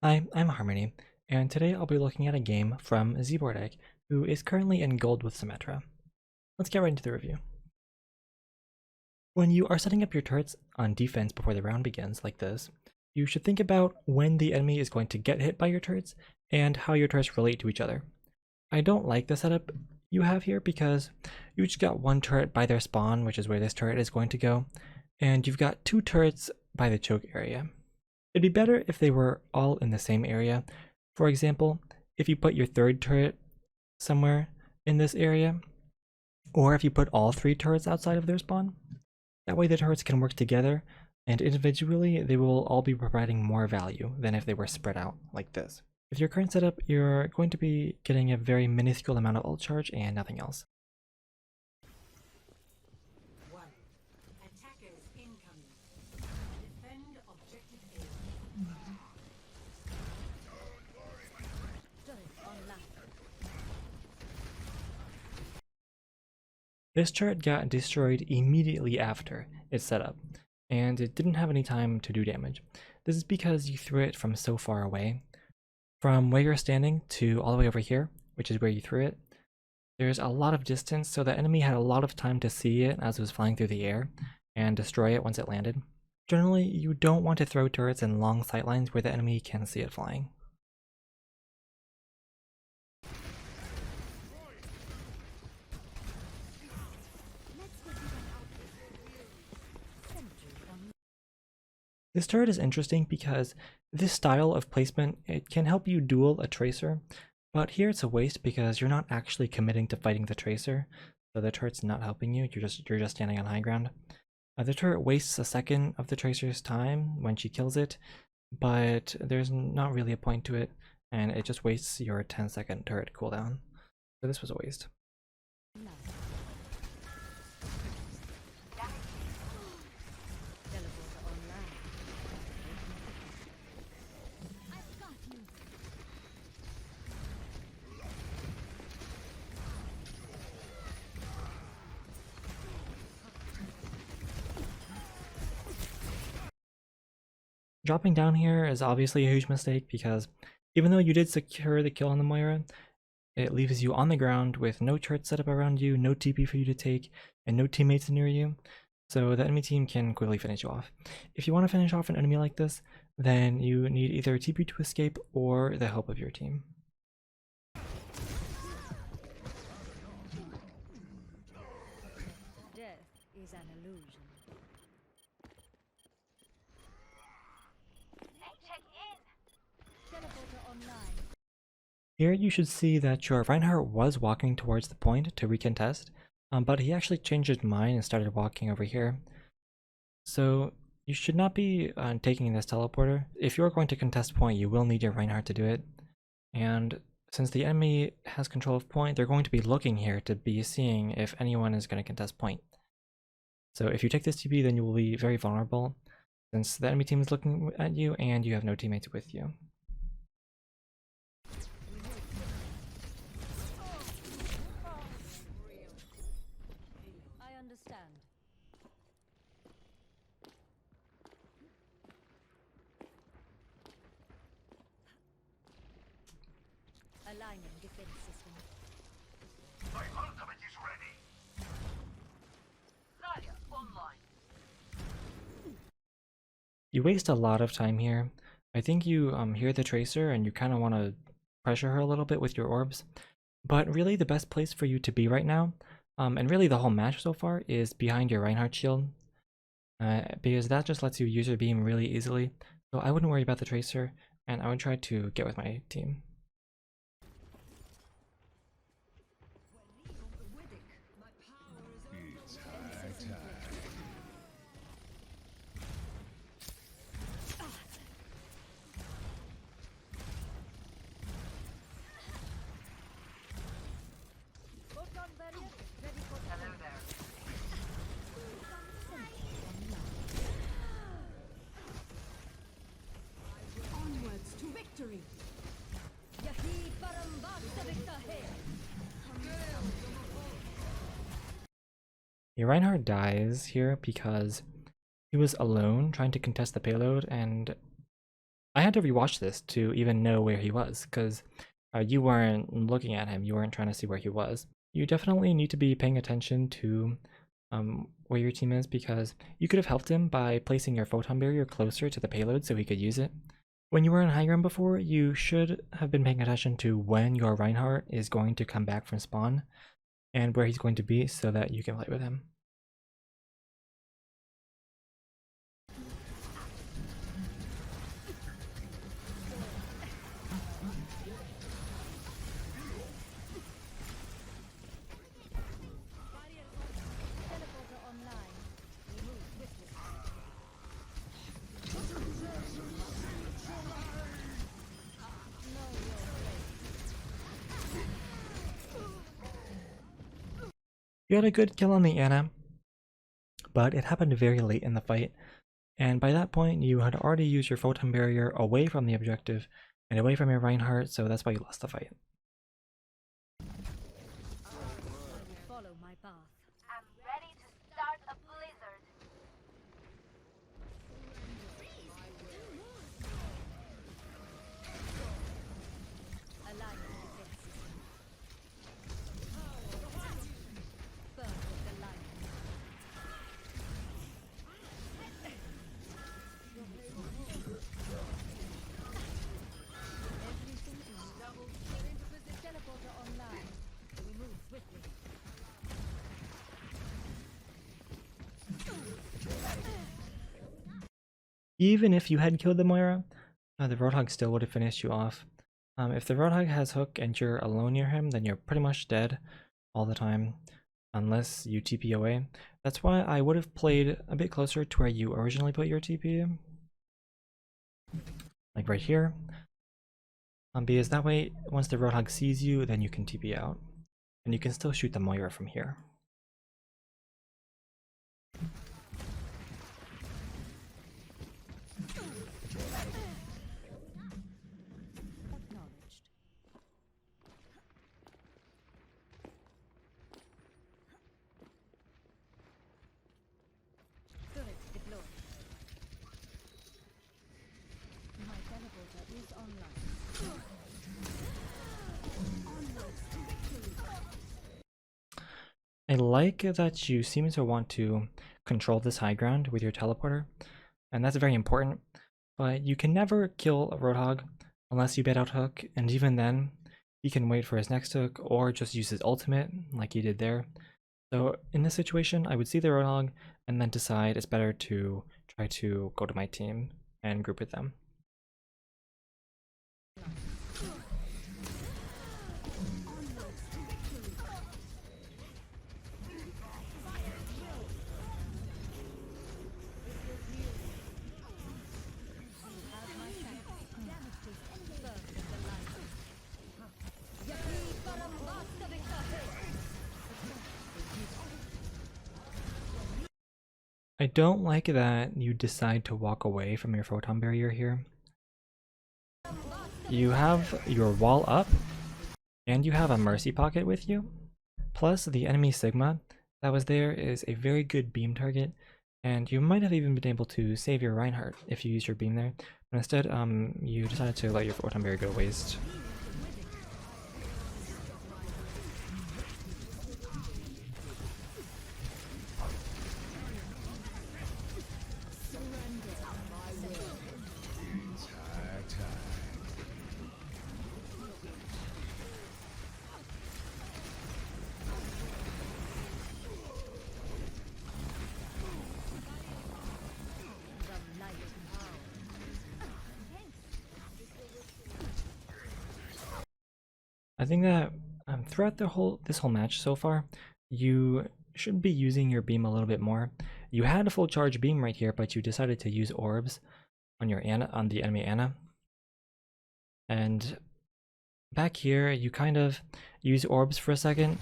Hi, I'm Harmony, and today I'll be looking at a game from Zbordek, who is currently in gold with Symmetra. Let's get right into the review. When you are setting up your turrets on defense before the round begins, like this, you should think about when the enemy is going to get hit by your turrets and how your turrets relate to each other. I don't like the setup you have here because you just got one turret by their spawn, which is where this turret is going to go, and you've got two turrets by the choke area. It'd be better if they were all in the same area. For example, if you put your third turret somewhere in this area, or if you put all three turrets outside of their spawn. That way the turrets can work together, and individually they will all be providing more value than if they were spread out like this. With your current setup, you're going to be getting a very minuscule amount of ult charge and nothing else. This turret got destroyed immediately after its setup, and it didn't have any time to do damage. This is because you threw it from so far away. From where you're standing to all the way over here, which is where you threw it, there's a lot of distance, so the enemy had a lot of time to see it as it was flying through the air and destroy it once it landed. Generally, you don't want to throw turrets in long sightlines where the enemy can see it flying. This turret is interesting because this style of placement, it can help you duel a tracer, but here it's a waste because you're not actually committing to fighting the tracer, so the turret's not helping you, you're just standing on high ground. The turret wastes a second of the tracer's time when she kills it, but there's not really a point to it, and it just wastes your 10-second turret cooldown. So this was a waste. Dropping down here is obviously a huge mistake because even though you did secure the kill on the Moira, it leaves you on the ground with no turret set up around you, no TP for you to take, and no teammates near you, so the enemy team can quickly finish you off. If you want to finish off an enemy like this, then you need either TP to escape or the help of your team. Death is an illusion. Teleporter online. Here you should see that your Reinhardt was walking towards the point to recontest, but he actually changed his mind and started walking over here. So you should not be taking this teleporter. If you're going to contest point, you will need your Reinhardt to do it. And since the enemy has control of point, they're going to be looking here to be seeing if anyone is going to contest point. So if you take this TP, then you will be very vulnerable, since the enemy team is looking at you and you have no teammates with you. I understand. Aligning defense system. My ultimate is ready. Zarya online. You waste a lot of time here. I think you hear the tracer and you kind of want to pressure her a little bit with your orbs. But really the best place for you to be right now, and really the whole match so far, is behind your Reinhardt shield. Because that just lets you use your beam really easily. So I wouldn't worry about the tracer, and I would try to get with my team. Hello there. Onwards to victory! Your Reinhardt dies here because he was alone trying to contest the payload, and I had to rewatch this to even know where he was, because you weren't looking at him, you weren't trying to see where he was. You definitely need to be paying attention to where your team is, because you could have helped him by placing your photon barrier closer to the payload so he could use it. When you were on high ground before, you should have been paying attention to when your Reinhardt is going to come back from spawn and where he's going to be so that you can play with him. Teleporter online. We move swiftly. Know your place. You had a good kill on the Ana, but it happened very late in the fight, and by that point you had already used your photon barrier away from the objective and away from your Reinhardt, so that's why you lost the fight. I will follow my path. I'm ready to start a blizzard. Alignment defense system. Burn with alignment. Everything is double. Teleporter online. We move swiftly. Even if you had killed the Moira, the Roadhog still would have finished you off. If the Roadhog has hook and you're alone near him, then you're pretty much dead all the time, unless you TP away. That's why I would have played a bit closer to where you originally put your TP. Like right here. Because that way, once the Roadhog sees you, then you can TP out. And you can still shoot the Moira from here. Acknowledged. Turret deployed. My teleporter is online. I like that you seem to want to control this high ground with your teleporter, and that's very important, but you can never kill a Roadhog unless you bait out hook, and even then, he can wait for his next hook or just use his ultimate like he did there. So in this situation, I would see the Roadhog and then decide it's better to try to go to my team and group with them. I don't like that you decide to walk away from your photon barrier here. You have your wall up, and you have a mercy pocket with you. Plus, the enemy Sigma that was there is a very good beam target, and you might have even been able to save your Reinhardt if you used your beam there. But instead, you decided to let your photon barrier go to waste. I think that throughout this whole match so far, you should be using your beam a little bit more. You had a full charge beam right here, but you decided to use orbs on your on the enemy Ana. And back here, you kind of use orbs for a second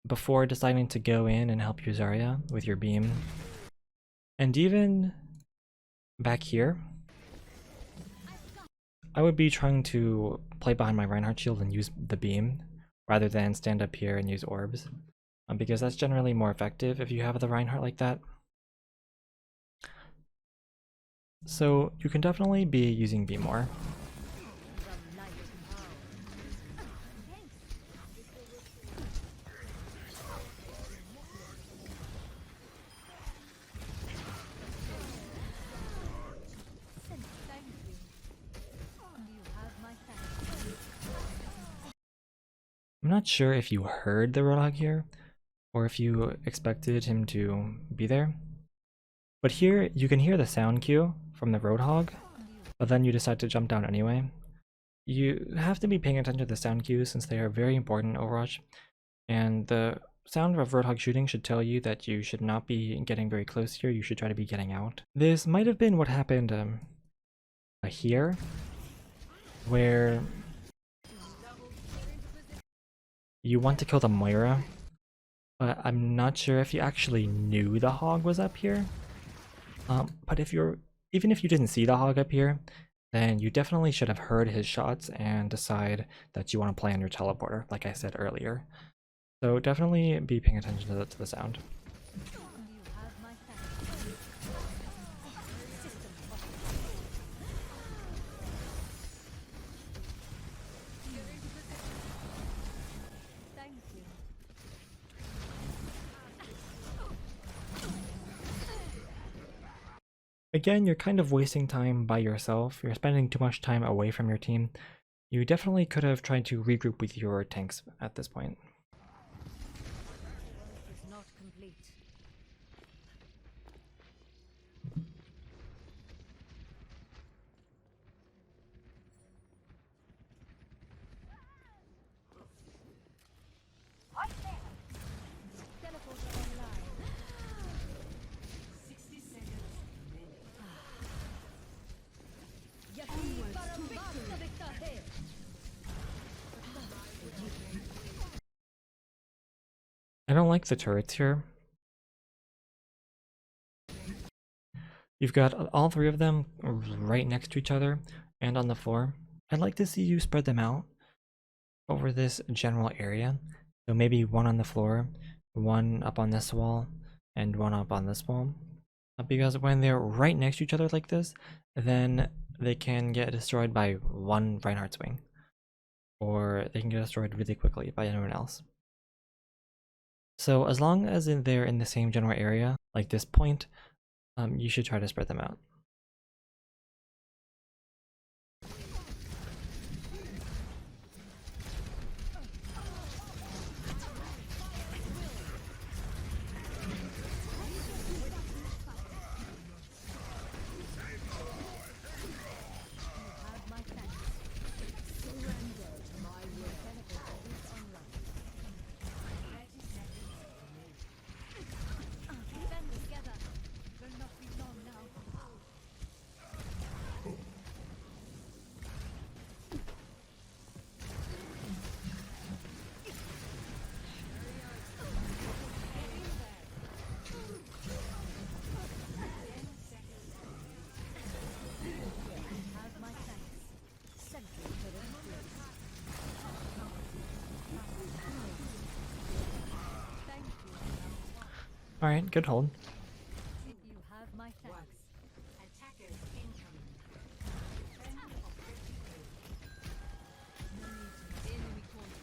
before deciding to go in and help your Zarya with your beam. And even back here, I would be trying to play behind my Reinhardt shield and use the beam rather than stand up here and use orbs, because that's generally more effective if you have the Reinhardt like that. So you can definitely be using B more. Thank you. You have my thanks. I'm not sure if you heard the Roadhog here, or if you expected him to be there. But here, you can hear the sound cue from the Roadhog, but then you decide to jump down anyway. You have to be paying attention to the sound cues since they are very important in Overwatch, and the sound of Roadhog shooting should tell you that you should not be getting very close here, you should try to be getting out. This might have been what happened here, where you want to kill the Moira, but I'm not sure if you actually knew the Hog was up here. But even if you didn't see the Hog up here, then you definitely should have heard his shots and decide that you want to play on your teleporter, like I said earlier. So definitely be paying attention to the sound. You have my thanks. Thank you. Again, you're kind of wasting time by yourself. You're spending too much time away from your team. You definitely could have tried to regroup with your tanks at this point. Is not complete. Teleporter online. 60 seconds. I don't like the turrets here. You've got all three of them right next to each other and on the floor. I'd like to see you spread them out over this general area. So maybe one on the floor, one up on this wall, and one up on this wall. Because when they're right next to each other like this, then they can get destroyed by one Reinhardt's wing. Or they can get destroyed really quickly by anyone else. So as long as they're in the same general area, like this point, you should try to spread them out. Have my thanks. Surrender to my will. Teleporter is online. 30 seconds. Stand together. Will not be long now. Have my thanks. Sentry turret placed. Thank you. Alright, good hold. You have my thanks. Attackers incoming. Enemy corner.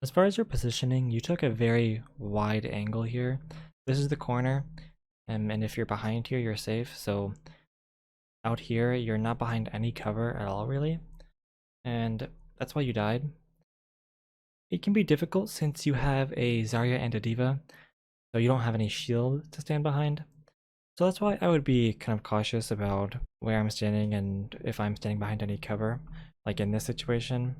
As far as your positioning, you took a very wide angle here. This is the corner, and if you're behind here, you're safe. So out here, you're not behind any cover at all, really. And that's why you died. It can be difficult since you have a Zarya and a Diva, so you don't have any shield to stand behind. So that's why I would be kind of cautious about where I'm standing and if I'm standing behind any cover, like in this situation.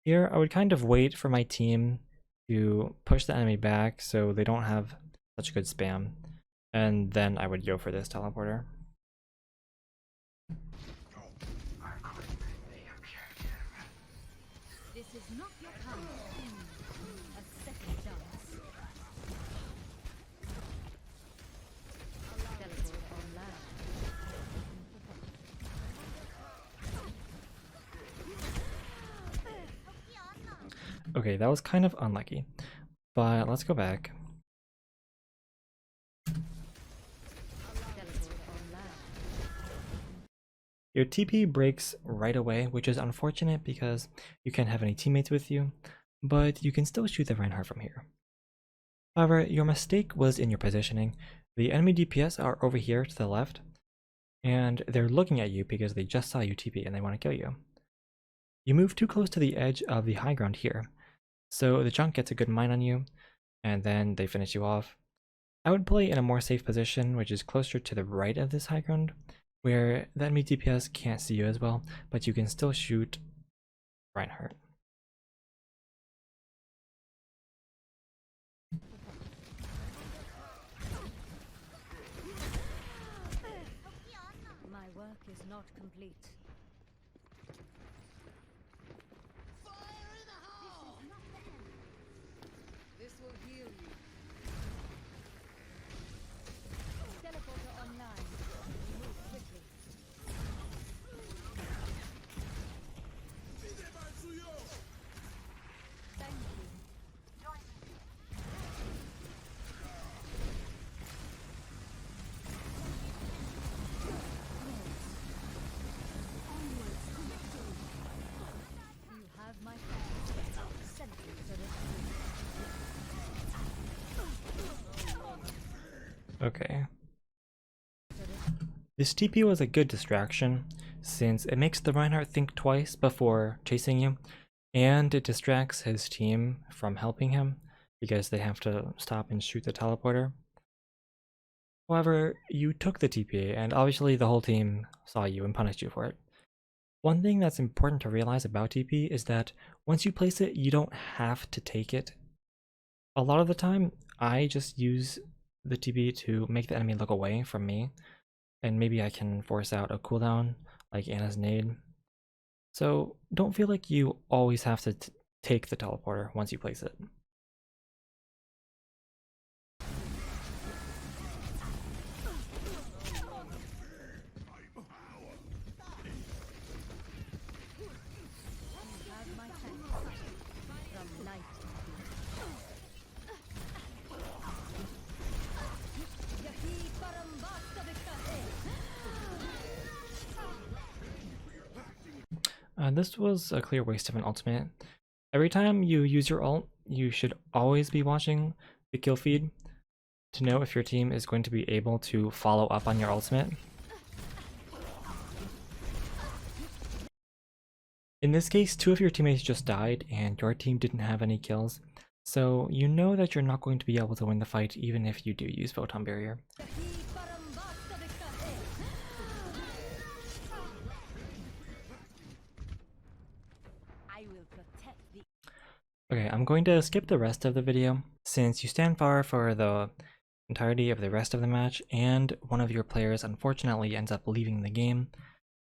Here, I would kind of wait for my team to push the enemy back so they don't have such good spam, and then I would go for this teleporter. This is not your time. A second chance. Teleport online. Okay, that was kind of unlucky, but let's go back. Your TP breaks right away, which is unfortunate because you can't have any teammates with you, but you can still shoot the Reinhardt from here. However, your mistake was in your positioning. The enemy DPS are over here to the left, and they're looking at you because they just saw you TP and they want to kill you. You move too close to the edge of the high ground here, so the junk gets a good mine on you, and then they finish you off. I would play in a more safe position, which is closer to the right of this high ground, where the enemy DPS can't see you as well, but you can still shoot Reinhardt. My work is not complete. This will heal you. Teleporter online. Move quickly. Thank you. You have my thanks. Sentry turret. Okay. This TP was a good distraction, since it makes the Reinhardt think twice before chasing you, and it distracts his team from helping him, because they have to stop and shoot the teleporter. However, you took the TP, and obviously the whole team saw you and punished you for it. One thing that's important to realize about TP is that once you place it, you don't have to take it. A lot of the time, I just use the TP to make the enemy look away from me, and maybe I can force out a cooldown like Anna's nade. So don't feel like you always have to take the teleporter once you place it. You have my thanks. From light. Yahi parambasta vikate. This was a clear waste of an ultimate. Every time you use your ult, you should always be watching the kill feed to know if your team is going to be able to follow up on your ultimate. In this case, 2 of your teammates just died and your team didn't have any kills, so you know that you're not going to be able to win the fight even if you do use Photon Barrier. Yahi parambasta vikate. I will protect the Okay, I'm going to skip the rest of the video since you stand far for the entirety of the rest of the match and one of your players unfortunately ends up leaving the game,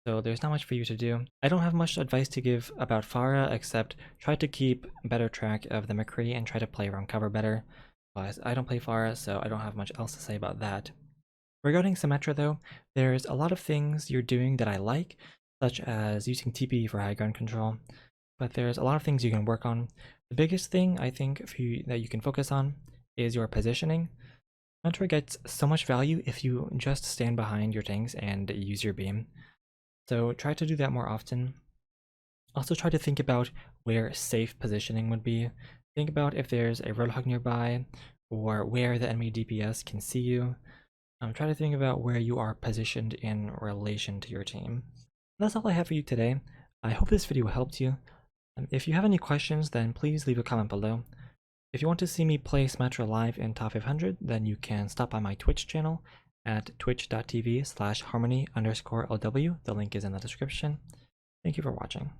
so there's not much for you to do. I don't have much advice to give about Pharah except try to keep better track of the McCree and try to play around cover better, but I don't play Pharah, so I don't have much else to say about that. Regarding Symmetra though, there's a lot of things you're doing that I like, such as using TP for high ground control, but there's a lot of things you can work on. The biggest thing I think that you can focus on is your positioning. Symmetra gets so much value if you just stand behind your tanks and use your beam, so try to do that more often. Also try to think about where safe positioning would be. Think about if there's a roadhog nearby or where the enemy DPS can see you. Try to think about where you are positioned in relation to your team. That's all I have for you today. I hope this video helped you. If you have any questions, then please leave a comment below. If you want to see me play Symmetra live in top 500, then you can stop by my Twitch channel at twitch.tv/harmony_LW. The link is in the description. Thank you for watching.